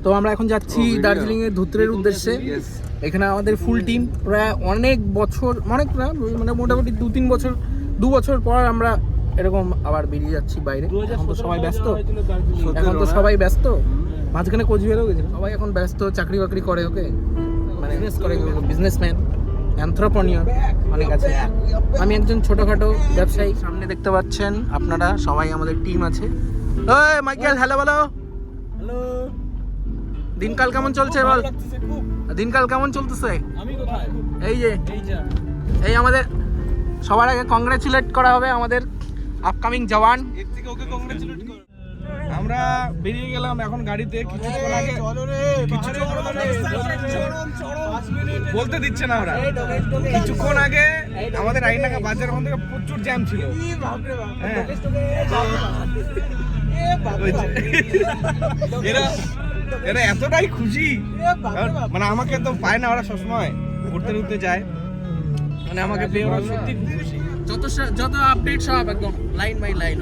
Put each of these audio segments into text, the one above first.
তো আমরা এখন যাচ্ছি দার্জিলিং এর ধুত্রের উদ্দেশ্যে। এখানে আমাদের ফুল টিম প্রায় অনেক বছর, অনেক না মানে মোটামুটি 2 বছর পর আমরা এরকম আবার বেরিয়ে যাচ্ছি বাইরে। এখন তো সবাই ব্যস্ত, মাঝখানে কোচবিহারও গেছে। সবাই এখন ব্যস্ত, চাকরি বাকরি করে, ওকে মানে বিজনেসম্যান, এন্ট্রপ্রেনিউর অনেক আছে। আমি একজন ছোটখাটো ব্যবসায়ী। সামনে দেখতে পাচ্ছেন আপনারা সবাই আমাদের টিম আছে। ওই মাইকেল, হ্যালো বলো। হ্যালো, দিনকাল কেমন চলছে বল? দিনকাল কেমন চলতেছে? এই যে এই আমাদের সবার আগে কংগ্রাচুলেট করা হবে আমাদের আপকামিং জওয়ান। আমরা বেরিয়ে গেলাম এখন গাড়িতে। কিছুক্ষণ আগে বলতে দিচ্ছে না, আমরা কিছুক্ষণ আগে আমাদের আইনাকা বাজার ওখান থেকে প্রচুর জ্যাম ছিল। এরা এতটাই খুশি, মানে আমাকে তো পায় না, ওরা সবসময় ঘুরতে ঘুরতে যায়, মানে আমাকে পেয়ে ওরা সত্যি খুশি। যত আপডেট সব একদম লাইন বাই লাইন।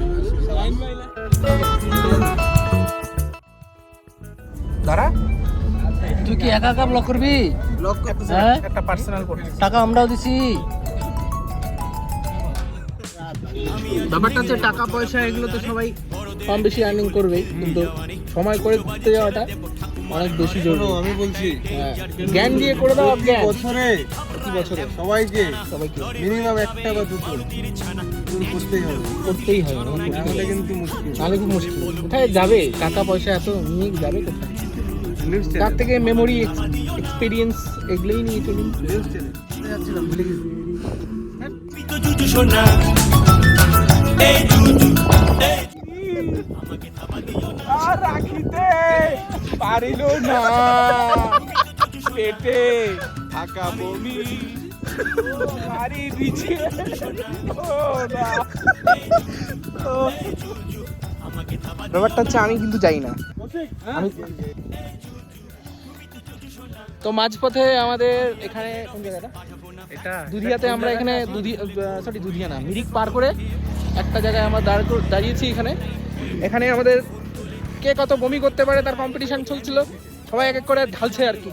দাঁড়া, তুই কি একা একা ব্লক করবি? একটা পার্সোনাল করতে টাকা আমরাও দিছি। ব্যাপারটা হচ্ছে টাকা পয়সা এগুলো তো সবাই কম বেশি আর্নিং করবেই, কিন্তু সময় করে ঘুরতে যাওয়াটা অনেক বেশি জরুরি। আমি বলছি জ্ঞান দিয়ে করে দাও। জ্ঞান বছরে সবাইকে মিনিমাম একটা বা দুটো করতেই হবে। নাহলে কিন্তু মুশকিল। তাহলে খুব মুশকিল। কোথায় যাবে টাকা পয়সা এত নিয়ে যাবে কোথায়? তার থেকে মেমোরি, এক্সপিরিয়েন্স এগুলোই নিয়ে চলুন। রাখিতে পারিল না পেটে থাকা বমি বাড়ি দিছে। ব্যাপারটা হচ্ছে আমি কিন্তু যাই না। তো মাঝপথে আমাদের এখানে কোন জায়গাটা? এটা দুধিয়াতে। আমরা এখানে দুধিয়া না, মিরিক পার করে একটা জায়গায় আমরা দাঁড়িয়েছি। এখানে আমাদের কে কত বমি করতে পারে তার কম্পিটিশন চলছিল। সবাই এক এক করে ঢালছে আর কি।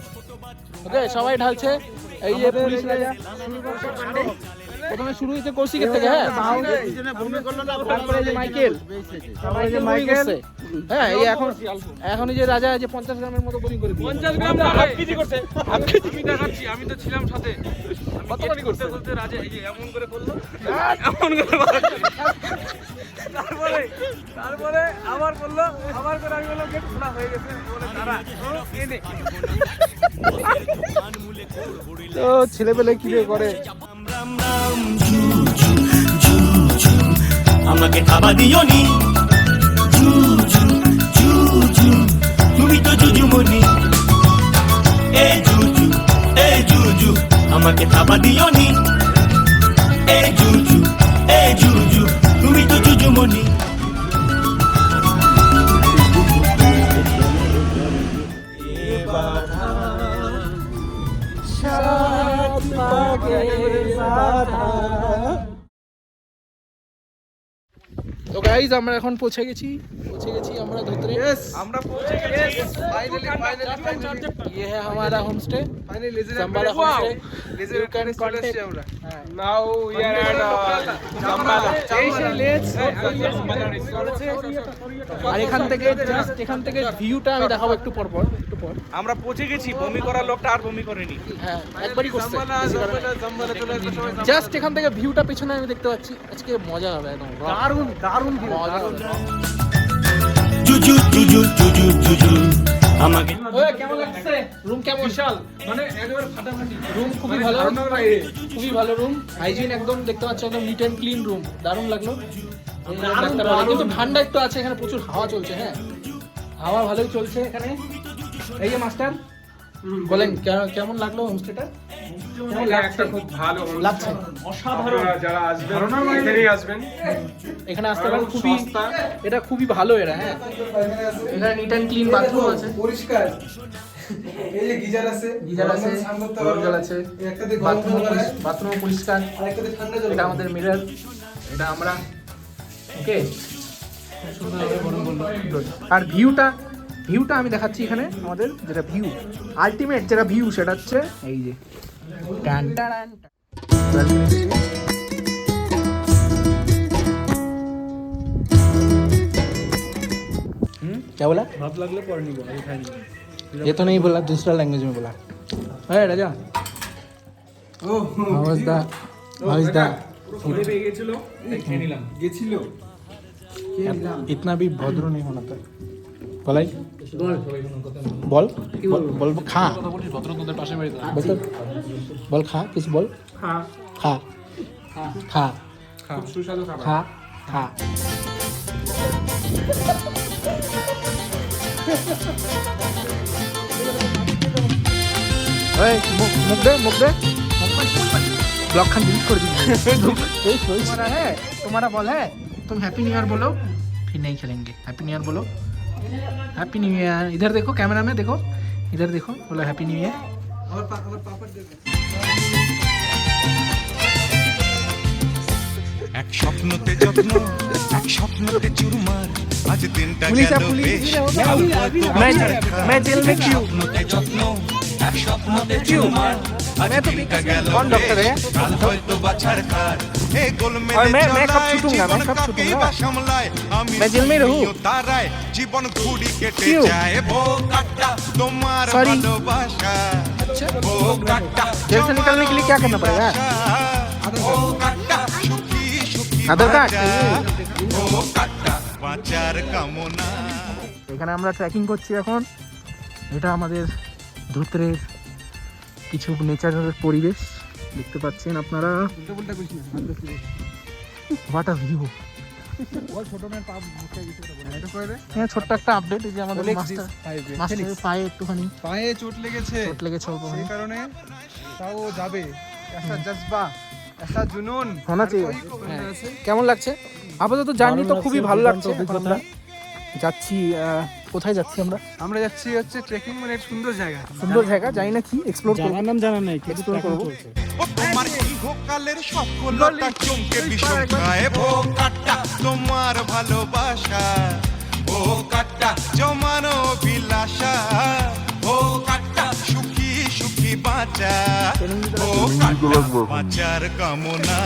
ওকে, সবাই ঢালছে। এই যে পুলিশ রাজা প্রথমে শুরু হয়েছে কৌশিকের থেকে। হ্যাঁ, তারপরে যে মাইকেল, হ্যাঁ এই এখন যে রাজা যে 50 গ্রামের মতো বমি করে 50 গ্রাম হাফ কেজি করছে। আমি তো ছিলাম সাথে। কত বমি করতে বলতে রাজা এই যে এমন করে করলো, এমন করে তারপরে আবার করলো, আবার করে আমি বললাম গেট খোলা হয়ে গেছে বলে তারা এনে তো ছেলেবেলে কি করে। আমাকে থাবা দিও নি, তুমি তো জুজুমনি। এ জুজু আমাকে থাবা দিও নি। এ জুজু তুমি তো জুজুমনি। তো গাইজ আমরা এখন পৌঁছে গেছি আমরা ধুতরে। আমরা পৌঁছে গেছি ফাইনালি। ये है हमारा होम स्टे, ফাইনালি জাম্বালা হোম স্টে। লেজার কানে চলে এসেছি আমরা। নাও উই আর এট জাম্বালা। আর এখান থেকে ভিউটা আমি দেখাবো একটু পর। আমরা পৌঁছে গেছি। বমি করার লোকটা আর বমি করেনি। হ্যাঁ, একবারই করছে। জাম্বালা চলে আসবে সবাই। জাস্ট এখান থেকে ভিউটা পেছনে আমি দেখতে পাচ্ছি। আজকে মজা হবে একদম, দারুণ মজা হবে। জুজু আমাকে কেমন লাগছে? রুম কেমন? বিশাল, মানে একেবারে ফাটাফাটি রুম। খুবই ভালো রুম। হাইজিন একদম দেখতে পাচ্ছ, একদম নিট এন্ড ক্লিন রুম। দারুণ লাগলো। কিন্তু ঠান্ডা একটু আছে এখানে, প্রচুর হাওয়া চলছে। হ্যাঁ, হাওয়া ভালোই চলছে এখানে। এই যে মাস্টার বলেন কেমন লাগলো হোমস্টেটা? খুব ভালো লাগছে, অসাধারণ। যারা আসবেন আসবেন এখানে আসতে পারেন। এটা খুবই ভালো। হ্যাঁ, এখানে নিট এন্ড ক্লিন বাথরুম আছে, পরিষ্কার। এই যে গিজার আছে, জল আছে, বাথরুম পরিষ্কার। এটা আমাদের মিরর, এটা আমরা। ওকে, আর ভিউটা ভিউটা আমি দেখাচ্ছি এখানে আমাদের যেটা ভিউ আলটিমেট যেটা ভিউ সেটা হচ্ছে এই যে টান টান क्या बोला ভাত লাগলে পরে নিবো আমি খাইনি ये तो नहीं बोला दूसरा लैंग्वेज में बोला है राजा हाउ वाज द ফুলে পেয়ে গেছিল তাই খেয়ে নিলাম इतना भी भद्र नहीं होना था বলাই বল বল খা বল তো বল খা কিছু বল খা খা খা খুব সুস্বাদু খাবার খা খা मुख दे ब्लॉग खान डिलीट कर दीजिए तुम्हारा है तुम्हारा बॉल है तुम हैप्पी न्यू ईयर बोलो फिर नहीं खेलेंगे हैप्पी न्यू ईयर बोलो हैप्पी न्यू ईयर इधर देखो कैमरा में देखो इधर देखो बोलो हैप्पी न्यू ईयर এক স্বপ্নতে যত্ন এক স্বপ্নতে চুরমার আজ দিনটা पुलिस है গেল पुलिस বেশ मैं जेल में क्यों স্বপ্নতে যত্ন এক স্বপ্নতে চুরমার আজ मैं तो দিনটা গেল कौन डॉक्टर है কাল হয়তো বাছার খার এ और গোলমেলে मैं कब চলায় छूटूंगा मैं জীবন कब কাকেই छूटूंगा বা সামলায় আমি मैं जेल में रहूं? তারায় জীবন ঘুড়ি কেটে क्यों? যায় ও কাটা তোমার Sorry. ভালোবাসা ও কাটা जेल से निकलने के लिए क्या करना पड़ेगा ও কাটা সুখী সুখী আধার কার্ড? ও কাটা বাঁচার কামনা এখানে আমরা ট্রেকিং করছি এখন এটা আমাদের ধুতরের কিছু নেচারের পরিবেশ দেখতে পাচ্ছেন আপনারা হোয়াট আ ভিউ হ্যাঁ ছোট্ট একটা আপডেট এই যে আমাদের মাস্টারের পায়ে একটুখানি পায়ে চোট লেগেছে চোট লেগেছে অল্প সেই কারণে তাও যাবে একটা জজবা একটা জুনুন होना चाहिए কেমন লাগছে আপাতত জার্নি তো খুবই ভালো লাগছে এখন আমরা যাচ্ছি কোথায় যাচ্ছি আমরা আমরা যাচ্ছি হচ্ছে ট্রেকিং মানে একটা সুন্দর জায়গা সুন্দর জায়গা জানি না কি এক্সপ্লোর করব নাম জানা নাই এক্সপ্লোর করব ও তোমার ইহকালের সফলতা চমকে বিষমকায় ও কাটা তোমার ভালোবাসা ও কাটা জমানো অভিলাষা ও কাটা সুখী সুখী বাঁচা ও কাটা বাঁচার কামনা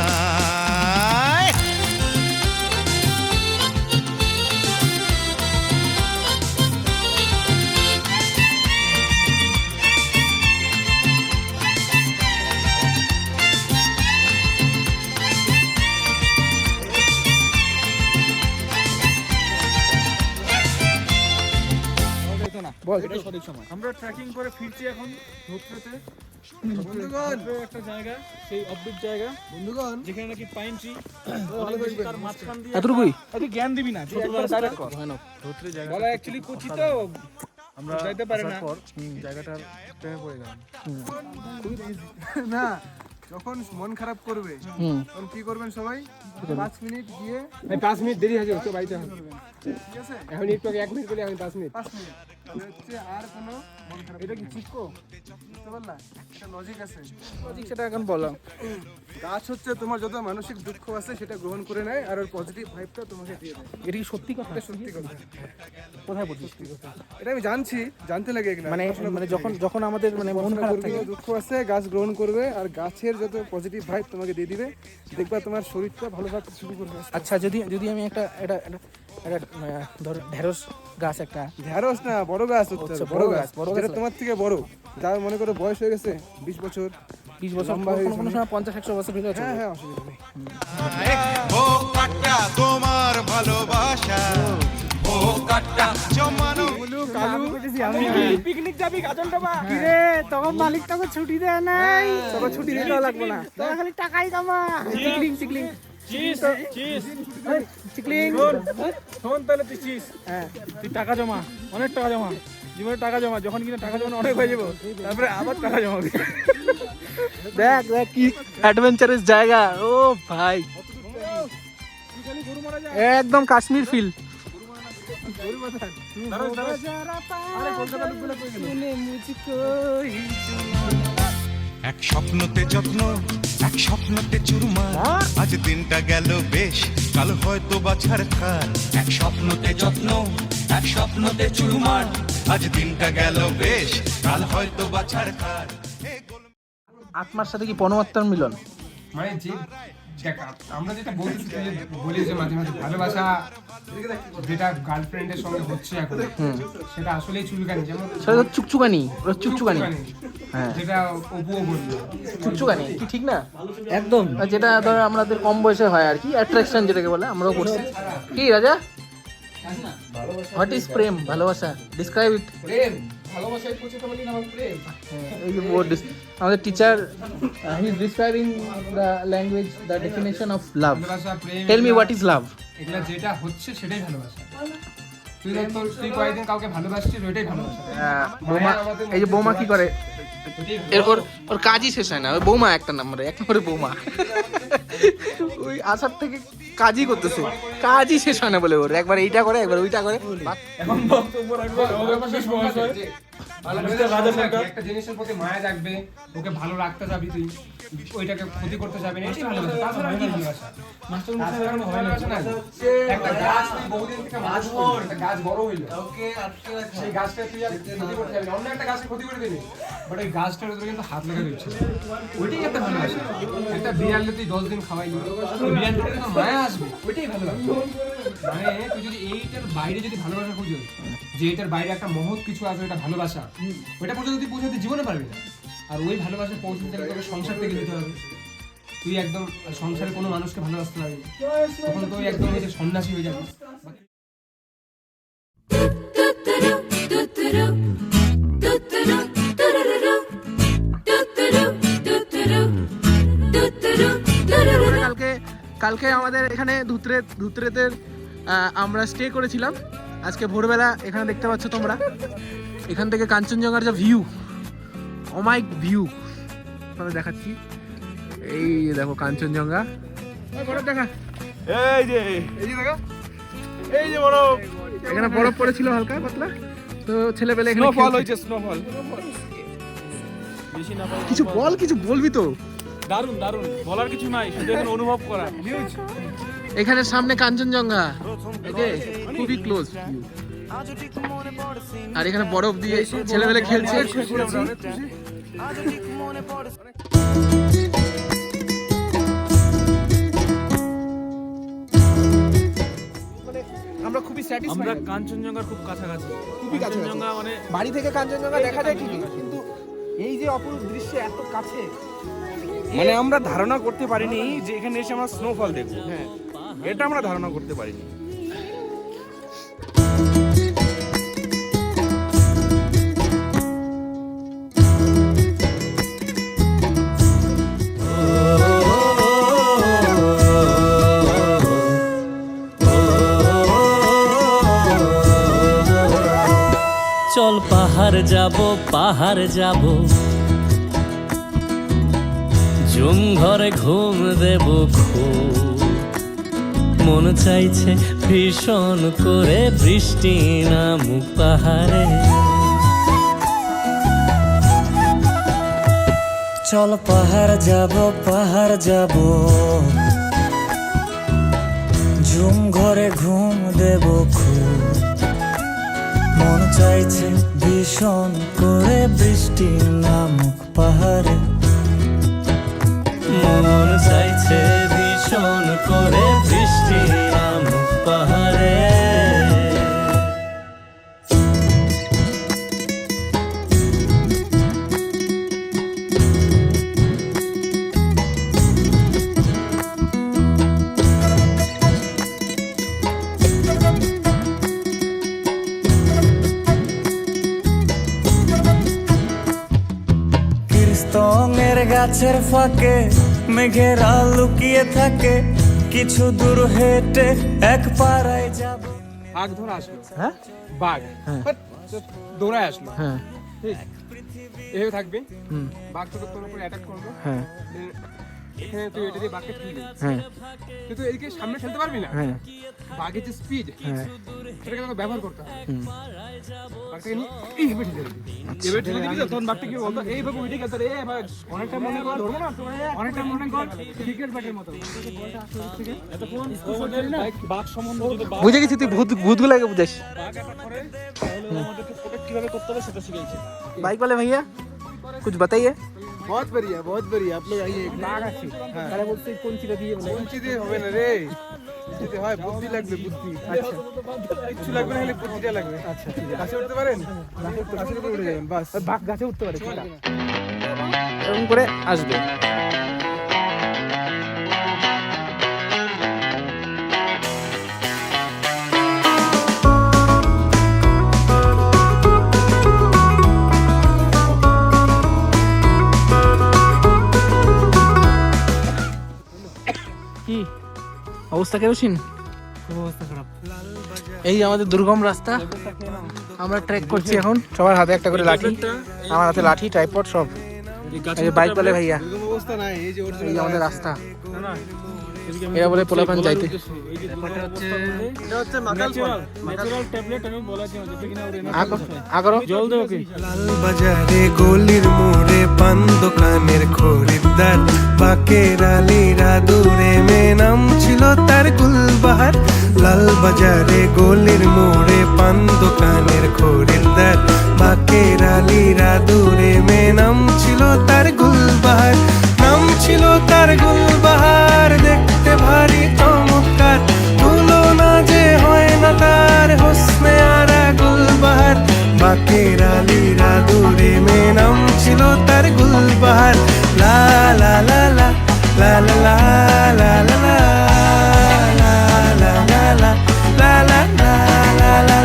বল আমরা ট্রেকিং করে ফিরছি এখন ধুতরেতে বন্ধুগণ একটা জায়গা সেই অদ্ভুত জায়গা বন্ধুগণ যেখানে নাকি পাইন ট্রি তার মাঝখান দিয়ে এতটুকুই তুই জ্ঞান দিবি না ডাইরেক্ট কর বলা অ্যাকচুয়ালি কুচি তো আমরা যাইতে পারে না জায়গাটার প্রেমে পড়ে গেলাম না যখন মন খারাপ করবে তখন কি করবেন সবাই 5 মিনিট গিয়ে 5 মিনিট দেরি হয়ে যাবে তো বাড়িতে ঠিক আছে এখন একটু 1 মিনিট বলে আমি 5 মিনিট 5 মিনিট তাহলে হচ্ছে আর কোনো মন খারাপ এটা কি চিপকো বুঝতে পারলা একটা লজিক আছে লজিক সেটা এখন বলো গাছ হচ্ছে তোমার যত মানসিক দুঃখ আছে সেটা গ্রহণ করে নেয় আর ওর পজিটিভ ভাইবটা তোমাকে দিয়ে দেয় এটা কি সত্যি কথা এটা সত্যি কথা কোথায় বলছিস এটা আমি জানতে লাগে এগুলা মানে মানে যখন আমাদের মানে মন খারাপ থাকে দুঃখ আছে গাছ গ্রহণ করবে আর গাছের যত পজিটিভ ভাইব তোমাকে দিয়ে দিবে দেখবা তোমার শরীরটা ভালো থাকতে শুরু করবে আচ্ছা যদি আমি একটা এটা ধর ঢেঁড়স গাছ একটা ঢেঁড়স না বড় গাছ হচ্ছে আচ্ছা, বড় গাছ বড় গাছ যেটা তোমার থেকে বড় যার মনে করো বয়স হয়ে গেছে 20 বছর 20 বছর লম্বা হয়ে কোনো সময় 50-100 বছর হয়ে যাচ্ছে হ্যাঁ হ্যাঁ অসুবিধা নেই ও কাটা তোমার ভালোবাসা ও কাটা জমানো পিকনিক যাবি গাজনটা বা রে তখন মালিক তোকে ছুটি দেয় নাই তবে ছুটি দিতে লাগবে না তোকে খালি টাকাই জমা চিকলিং চিজ চিজ চিকলিং শোন তাহলে তুই চিজ হ্যাঁ তুই টাকা জমা অনেক টাকা জমা জীবনে টাকা জমা যখন কিনা টাকা জমা অনেক হয়ে যাবো তারপরে আবার টাকা জমাবি দেখ কি অ্যাডভেঞ্চারাস জায়গা ও ভাই একদম কাশ্মীর ফিল এক স্বপ্নতে যত্ন এক স্বপ্নতে চুরমার আজ দিনটা গেল বেশ কাল হয়তো বাছার খার এক স্বপ্নতে যত্ন এক স্বপ্নতে চুরমার আজ দিনটা গেল বেশ কাল হয়তো বাছার খার আত্মার সাথে কি পরমাত্মার মিলন? মানে যে দেখ, আমরা যেটা বলছি, তুই যে বলি যে মাঝে মাঝে ভালোবাসা যেটা গার্লফ্রেন্ডের সঙ্গে হচ্ছে এখন, সেটা আসলেই চুলকানি। যেমন সেটা তো চুকচুকানি, ওটা চুকচুকানি। হ্যাঁ, যেটা অপুও বললো, চুকচুকানি কি ঠিক না? একদম, যেটা ধর আমাদের কম বয়সে হয় আর কি, অ্যাট্রাকশন যেটাকে বলে, আমরাও করছি। কি রাজা, হোয়াট ইজ প্রেম, ভালোবাসা, ডিসক্রাইব ইট। প্রেম ভালোবাসায় পৌঁছতে পারলি না, আমার প্রেম। এই যে আমাদের teacher, he is describing the language, the definition of love. ভালোবাসা, প্রেম, tell me what is love. এগুলা যেটা হচ্ছে সেটাই ভালোবাসা। তুই কয়েকদিন কাউকে ভালোবাসছিস, ওইটাই ভালোবাসা। বৌমা, এই যে বৌমা কি করে, ওর কাজই শেষ হয় না। ওই বৌমা একটা নম্বরে, এক নম্বরে বৌমা। ওই আসার থেকে কাজই করতেছে, কাজই শেষ হয় না বলে ওর। একবার এইটা করে, একবার ওইটা করে। এখন বক্তব্য রাখবো অবশেষ মহাশয়। একটা জিনিসের প্রতি মায়া জাগবে, ওকে ভালো রাখতে যাবি তুই, ওইটাকে ক্ষতি করতে যাবি না, এটাই ভালোবাসা। তাছাড়া কি ভালোবাসা? মাস্টার মশাই এখন ভালোবাসা না। একটা গাছ তুই বহুদিন থেকে মানুষ করলি, একটা গাছ বড় হইলো, সেই গাছটা তুই আর ক্ষতি করতে যাবি না, অন্য একটা গাছের ক্ষতি করে দিবি, বাট ওই গাছটার উপরে কিন্তু হাত লাগাতে ইচ্ছে নেই। ওইটাই একটা ভালোবাসা। একটা বিড়ালে তুই 10 দিন খাওয়াইলি, ওই বিড়ালটার কিন্তু মায়া আসবে, ওইটাই ভালোবাসা। মানে তুই যদি এইটার বাইরে যদি ভালোবাসা খুঁজো, যে এটার বাইরে একটা মহৎ কিছু আছে, এটা ভালোবাসা, ওইটা পর্যন্ত তুই পৌঁছাতে জীবনে পারবি না। আর ওই ভালোবাসা পৌঁছতে গেলে তোকে সংসার থেকে যেতে হবে। তুই একদম সংসারে কোনো মানুষকে ভালোবাসতে পারবি না, তখন তুই একদম ওই যে সন্ন্যাসী হয়ে যাবি। কালকে আমাদের এখানে ধুতরেতের আমরা স্টে করেছিলাম। আজকে ভোরবেলা এখানে দেখতে পাচ্ছ তোমরা, এখান থেকে কাঞ্চনজঙ্ঘার যা ভিউ, অমাইক ভিউ তোমাদের দেখাচ্ছি। এই দেখো কাঞ্চনজঙ্ঘা, দেখা, এই যে দেখো, এই যে বরফ, এখানে বরফ পড়েছিল হালকা পাতলা। তো ছেলেপেলে এখানে স্নোফল হয়েছে, স্নোফল। বেশি না পাই, কিছু বলবি তো। দারুণ দারুণ, বলার কিছু নাই, শুধু এখন অনুভব করা। এখানে সামনে কাঞ্চনজঙ্ঘা, ওকে, খুবই ক্লোজ ভিউ। আর এখানে বরফ দিয়ে ছেলেপেলে খেলছে। আমরা খুবই আমরা স্যাটিসফাইড। কাঞ্চনজঙ্ঘার খুব কাছাকাছি। খুবই কাছাকাছি। কাঞ্চনজঙ্ঘা মানে বাড়ি থেকে কাঞ্চনজঙ্ঘা দেখা যায় ঠিকই, কিন্তু এই যে অপরূপ দৃশ্য এত কাছে, মানে আমরা ধারণা করতে পারিনি যে এখানে এসে আমরা স্নোফল দেখবো। হ্যাঁ, এটা আমরা ধারণা করতে পারিনি। চল পাহাড় যাব জুম ঘরে ঘুম দেব খুব, মন চাইছে ভীষণ করে বৃষ্টি নামুক পাহাড়ে। চল পাহাড় যাব ঝুম ঘরে ঘুম দেব খুব, মন চাইছে ভীষণ করে বৃষ্টি নামুক পাহাড়ে। মন চাইছে ভীষণ করে বৃষ্টি নামুক পাহাড়ে। কিরস্তঙের গাছের ফাঁকে মেঘেরা লুকিয়ে থাকে, কিছু দূর হেঁটে এক পাড়ায় যাব। বাঘ ধরে আসলো, হ্যাঁ, বাঘ হ্যাঁ। দৌড়ায় আসলো, হ্যাঁ, ঠিক এভাবে থাকবে, হুম, বাঘ তোর উপরে অ্যাটাক করবে, হ্যাঁ, হ্যাঁ তুই এটা দিয়ে বাঘকে ঠেলে হ্যাঁ কিন্তু এদিকে সামনে ঠেলতে পারবি না। হ্যাঁ বাঘের যে স্পিড হ্যাঁ সেটাকে তোকে ব্যবহার করতে হবে। হুম। বাঘটাকে নিয়ে এইভাবে ঠেলে দিবি। এবার ঠেলে দিবি তো তখন বাঘটা কি বলতো এইভাবে উঠে গেছে রে ভাই। অনেকটা মনে কর ধরবো না তোকে, অনেকটা মনে কর ক্রিকেট ব্যাটের মতো। এতক্ষণ বাঘ সম্বন্ধে যদি বুঝে গেছি, তুই ভূতগুলাকে বুঝাস। বাঘ অ্যাটাক করে তাহলে আমাদেরকে প্রোটেক্ট কিভাবে করতে হবে সেটা শিখিয়েছে। बाइक वाले भैया कुछ बताइए। বহুত बढ़िया आप लोग आइए। বাঘ আছে তারা বলছে কোন চিটা দিয়ে বলে কোন চিজে হবে না রে, যদি হয় বুদ্ধি লাগবে, বুদ্ধি। আচ্ছা কিছু লাগবে না, খালি বুদ্ধিটা লাগবে। আচ্ছা ঠিক আছে। গাছে উঠতে পারেন? গাছের উপরে উঠে যাবেন বাস। বাঘ গাছে উঠতে পারে চিটা। এরকম করে আসবে। কি অবস্থা কেরোসিন? অবস্থা খারাপ। এই যে আমাদের দুর্গম রাস্তা, আমরা ট্রেক করছি এখন। সবার হাতে একটা করে লাঠি, আমার হাতে লাঠি, ট্রাইপড সব। এই যে বাইক वाले भैया, এরকম অবস্থা নাই। এই যে এই যে আমাদের রাস্তা। এরা বলে পোলাপান যাইতে। এটা হচ্ছে ন্যাচারাল ট্যাবলেট। আমি বলেছি যেটা কিনা ওর আগরো জল দে ওকে। লাল বাজারে গলির মোড়ে পান দোকানের খরিদ্দার, বাকের আলীরা দূরে মে নাম ছিল তার গুলবাহার। লাল বাজারে গলির মোড়ে পান দোকানের খরিদ্দার, বাকের আলীরা দূরে মে নাম ছিল তার গুলবাহার। নাম ছিল তার গুলবাহার, দেখতে ভারী চমৎকার, তুলনা যে হয় না তার হোসনে আরা গুলবাহার। বাকের আলীরা দূরে মে নাম ছিল তার গুলবাহার। লা লা লা লা লা লা লা লা লা লা লা লা লা লা লা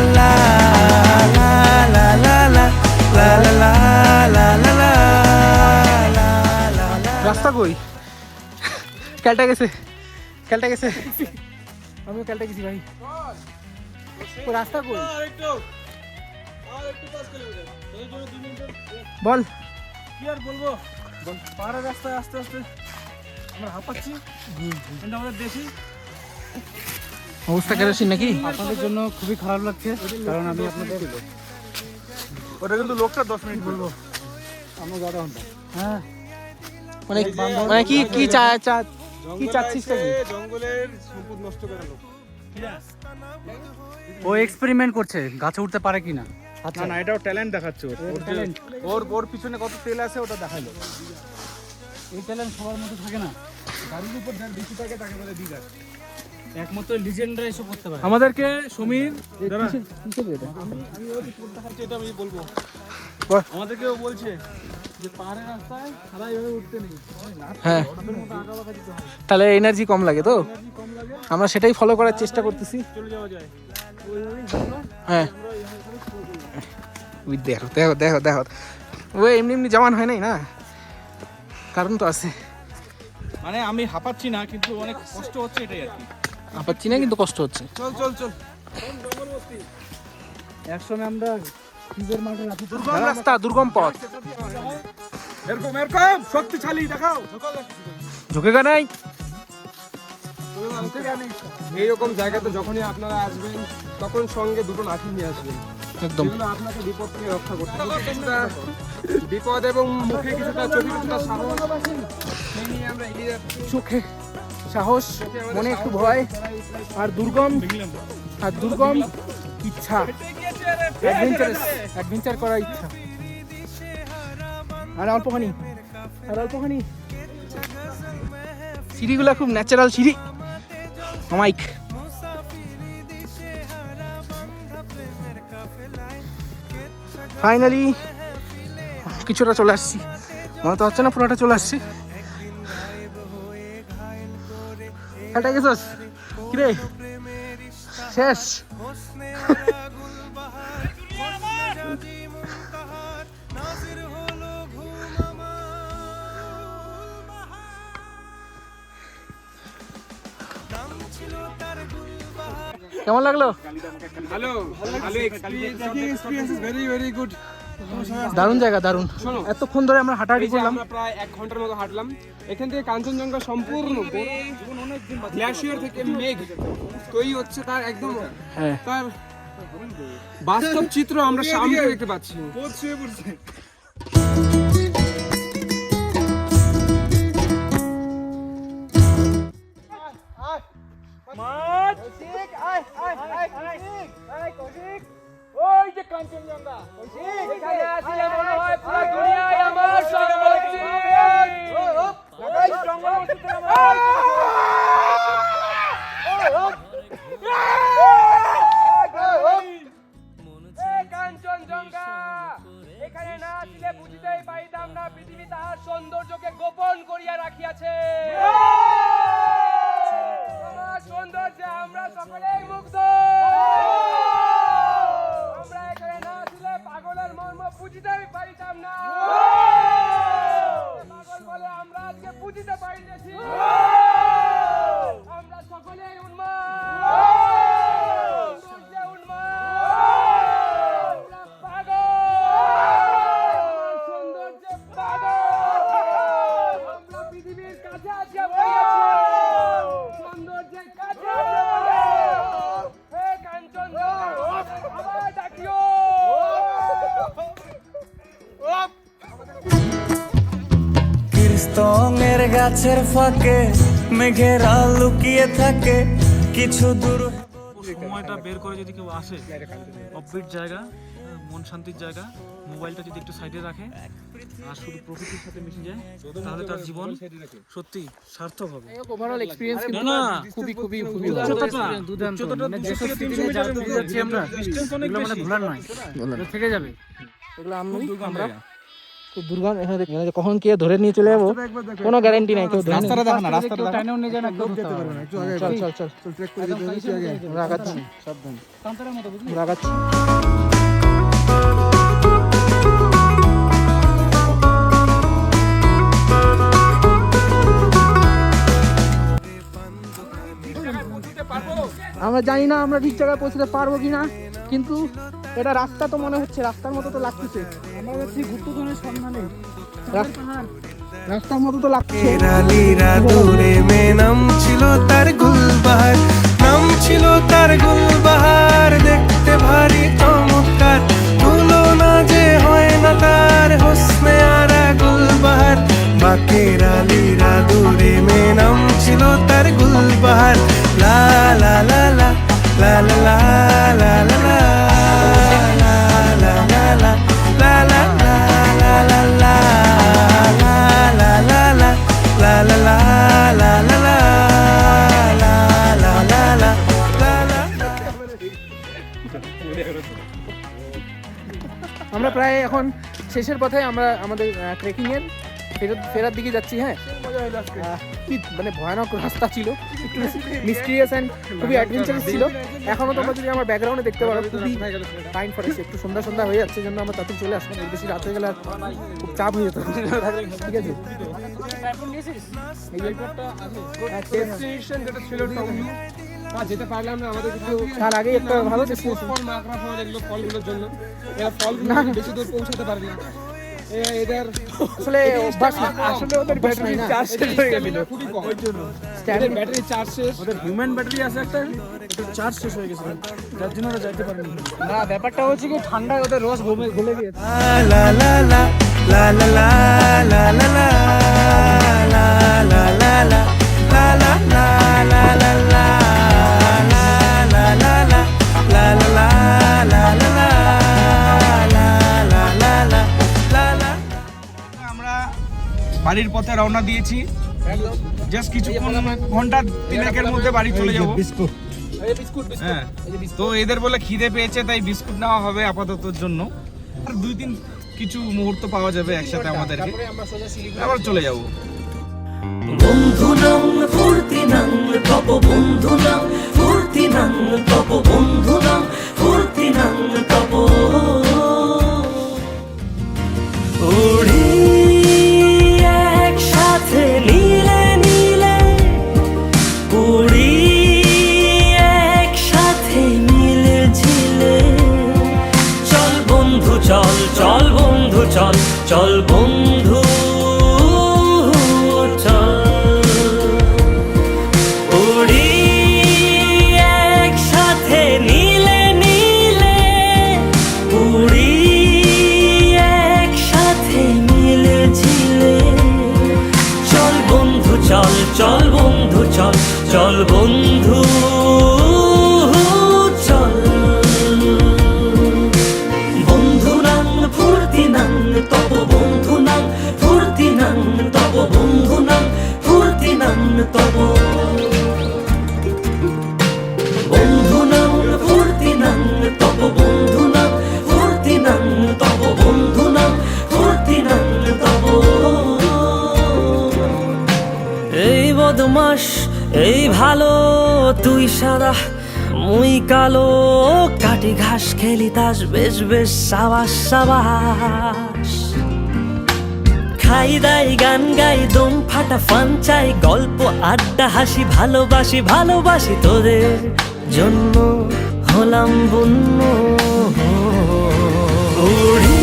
লা লা রাস্তা কই? ক্যালটা গেছে, ক্যালটা গেছে। আমিও ক্যালটা গেছি ভাই। ও রাস্তা কই? বল। কি আর বলবো, পাহাড়ের রাস্তায় আস্তে আস্তে আমরা হাঁপাচ্ছি। কিন্তু আমাদের দেশি অবস্থা কেরোসিন নাকি? আপনাদের জন্য খুবই খারাপ লাগছে, কারণ আমি আপনাদের ওটা কিন্তু লোকটা 10 মিনিট বলবো। আমরা আধা ঘন্টা। হ্যাঁ মানে মানে কি কি কি চাচ্ছিস নাকি? জঙ্গলের সম্পদ নষ্ট করা লোক। ও এক্সপেরিমেন্ট করছে গাছে উঠতে পারে কিনা। না না, এটাও ট্যালেন্ট দেখাচ্ছে ওর পিছনে কত তেল আছে ওটা দেখাইলো। এই ট্যালেন্ট সবার মধ্যে থাকে না, গাড়ির উপর যার বেশি থাকে তাকে বলে দিগার। একমাত্র লিজেন্ডরা এসব করতে পারে। আমাদেরকে সমীর কিসের এটা? এটা আমি বলবো, বল। আমাদেরকেও বলছে যে পাহাড়ের রাস্তায় সারা এইভাবে উঠতে নেই, হ্যাঁ, তাহলে এনার্জি কম লাগে তো, আমরা সেটাই ফলো করার চেষ্টা করতেছি। চলে যাওয়া যায়। হ্যাঁ, ওই দেখো দেখো দেখো দেখো, ও এমনি এমনি জওয়ান হয় নাই না, কারণ তো আছে। মানে আমি হাঁপাচ্ছি না, কিন্তু অনেক কষ্ট হচ্ছে, এটাই আর কি। পাচ্ছি না কিন্তু কষ্ট হচ্ছে। চল চল চল। একসময় আমরা নিজের মাঠে দুর্গম রাস্তা, দুর্গম পথ, এরকম এরকম শক্তিশালী দেখাও। ঝুঁকেগা নাই। এইরকম জায়গাতে যখনই আপনারা আসবেন তখন সঙ্গে দুটো লাঠি নিয়ে আসবেন, একদম যেগুলো আপনাকে বিপদ থেকে রক্ষা করতে হবে। কিছুটা বিপদ এবং মুখে কিছুটা চোখে কিছুটা সাহস সেই নিয়ে আমরা এগিয়ে যাচ্ছি। চোখে সাহস, মনে একটু ভয়, আর দুর্গম ইচ্ছা, অ্যাডভেঞ্চার করার ইচ্ছা। আর অল্পখানি, সিঁড়িগুলো খুব ন্যাচারাল সিঁড়ি। মাইক ফাইনালি কিছুটা চলে আসছি, মনে তো হচ্ছে না পুরোটা চলে আসছি। এটা গেছস কিরে? শেষ। কেমন লাগলো? ভালো ভালো এক্সপেরিয়েন্স, ভেরি ভেরি গুড। দারুণ জায়গা, দারুণ। এতক্ষণ ধরে আমরা হাঁটাহাঁটি করলাম। আমরা প্রায় 1 ঘন্টার মতো হাঁটলাম। এখান থেকে কাঞ্চনজঙ্ঘা সম্পূর্ণ গ্লেশিয়ার থেকে মেঘ তৈরি হচ্ছে, তার একদম তার বাস্তব চিত্র আমরা সামনে দেখতে পাচ্ছি। ওই যে কাঞ্চনজঙ্ঘা, এখানে আসলে মনে হয় পুরো দুনিয়ায় আমার সম্পত্তি। এই জঙ্গলমহলটা আমার। এই কাঞ্চনজঙ্ঘা, এখানে না আসলে বুঝিতেই পাইতাম না পৃথিবী তাহার সৌন্দর্যকে গোপন করিয়া রাখিয়াছে। আমার সৌন্দর্যে আমরা সকলেই মুগ্ধ। আমরা এখানে না আসলে পাগলের মর্ম বুঝিতেই পারিতাম না। পাগল বলে আমরা আজকে বুঝিতে পারিতেছি। আমরা সকলেই উন্মাদ, সৌন্দর্যে উন্মাদ। আমরা পাগল, সৌন্দর্যে পাগল। আমরা পৃথিবীর কাছে আজকে পড়িয়াছি, সৌন্দর্যের কাছে আজকে পড়িয়াছি। হে কাঞ্চনজঙ্ঘা, আবার ডাকিও। কীর্তনের গাছের ফাঁকে মেঘেরা লুকিয়ে থাকে কিছু দূর। সময়টা বের করে যদি কেউ আসে, অফবিট জায়গা, মন শান্তির জায়গা, মোবাইলটা যদি একটু সাইডে রাখে আর শুধু প্রকৃতির সাথে মিশে যায়, তাহলে তার জীবন সত্যি সার্থক হবে। ওভারঅল এক্সপেরিয়েন্স কিন্তু না, খুবই খুবই খুবই দুর্দান্ত। মানে যেসব স্মৃতি নিয়ে যাচ্ছি আমরা, এগুলো মানে ভোলার নয়, এগুলো থেকে যাবে। এগুলো আমরা খুব দুর্গম। এখানে এখানে কখন কে ধরে নিয়ে চলে যাবো কোনো গ্যারান্টি নাই। কেউ রাস্তাটা দেখো না, রাস্তাটা দেখো। টাইনেও নিয়ে যায় না, কেউ ধরতে পারবে না। চল চল চল চল, ট্রেক করে দিতে হবে। আগে আমরা আগাচ্ছি, সাবধান, কান্তারের মতো বুঝলি? আমরা আগাচ্ছি। আমরা জানি না আমরা ঠিক জায়গায় পৌঁছতে পারবো কিনা, কিন্তু এটা রাস্তা তো মনে হচ্ছে, রাস্তার মতো তো লাগতেছে। আমরা যাচ্ছি গুপ্তধনের সন্ধানে। রাস্তার মতো তো লাগছে। রালীরা দূরে মে নাম ছিল তার গুলবাহার, নাম ছিল তার গুলবাহার। দেখতে ভারী চমৎকার, তুলনা যে হয় না তার হোসনে আরা গুলবাহার। বাকের আলীরা দূরে মে নাম ছিল তার গুলবাহার। লা লা লা লা লা লা লা লা লা লা লা লা লা লা লা লা লা আমরা প্রায় এখন শেষের পথে, আমরা আমাদের ট্রেকিং এর ফেরার দিকে যাচ্ছি। হ্যাঁ, কি মানে ভয়ানক রাস্তা ছিল, একটু মিস্টিরিয়াস অ্যান্ড খুবই অ্যাডভেঞ্চারাস ছিল। এখনো তোমরা যদি আমার ব্যাকগ্রাউন্ডে দেখতে পারো, খুবই ফাইন ফরেস্ট। একটু সন্ধ্যা সন্ধ্যা হয়ে যাচ্ছে, জন্য আমরা তাড়াতাড়ি চলে আসলাম। বেশি রাত হয়ে গেলে আর খুব চাপ হয়ে যেত। ঠিক আছে, এই ডেস্টিনেশন যেটা ছিল টঙ্গী, যেতে পারলাম না। আমাদের কিছু তার আগে একটা ভালো ডেস্টিনেশন, ফল মাকড়া ফল, এগুলো ফলগুলোর জন্য এরা ফলগুলো বেশি দূর পৌঁছাতে পারে না। এদের আসলে অভ্যাস না, আসলে ওদের ব্যাটারি চার্জ শেষ হয়ে গেছিল, খুবই কম। স্ট্যান্ডিং ব্যাটারি চার্জ শেষ। ওদের হিউম্যান ব্যাটারি আছে একটা, চার্জ শেষ হয়ে গেছিল, যার জন্য ওরা যাইতে পারেনি। না, ব্যাপারটা হচ্ছে কি ঠান্ডায় ওদের রস গলে গিয়েছে। লা লা লা লা লা লা লা লা লা লা লা লা লা লা লা লা লা লা লা আমরা বাড়ির পথে রওনা দিয়েছি। জাস্ট কিছুক্ষণ, ঘন্টা 3-1 মধ্যে বাড়ি চলে যাবো। হ্যাঁ, তো এদের বলে খিদে পেয়েছে, তাই বিস্কুট নেওয়া হবে আপাততর জন্য। আর 2-3 কিছু মুহূর্ত পাওয়া যাবে একসাথে আমাদেরকে, আবার চলে যাবো। বন্ধু নাম ফুর্তি নাম তপ, বন্ধু নাম ফুর্তি নাম তপ, বন্ধু নাম ফুর্তি নাম তপ। উড়ি একসাথে নীলে নীলে, উড়ি একসাথে মিলে ঝিলে। চল বন্ধু চল চল বন্ধু চল চল বন্ধু চল উড়ি একসাথে নীলে নীলে উড়ি একসাথে মিলে ঝিলে চল বন্ধু চল চল বন্ধু চল চল বন্ধু চল বন্ধু নাং ফুর্তি নাং তব বন্ধু নাং ফুর্তি নাং তব বন্ধু নাং ফুর্তি নাং তব বন্ধু নাং ফুর্তি নাং তব বন্ধু নাং ফুর্তি নাং তব বন্ধু নাং ফুর্তি নাং তব এই বদমাস এই ভালো তুই সাদা মুই কালো কাটি ঘাস খেলি তাস বেশ বেশ সাবাস সাবাস খাই দাই গান গাই দম ফাটা ফান চাই গল্প আড্ডা হাসি ভালোবাসি ভালোবাসি তোদের জন্য হলাম বন্য উড়ি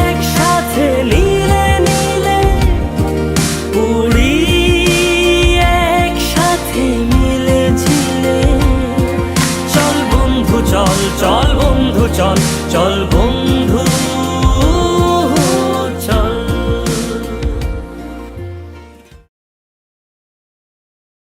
একসাথে নীলে নীলে উড়ি একসাথে মিলে ঝিলে চল বন্ধু চল চল বন্ধু চল চল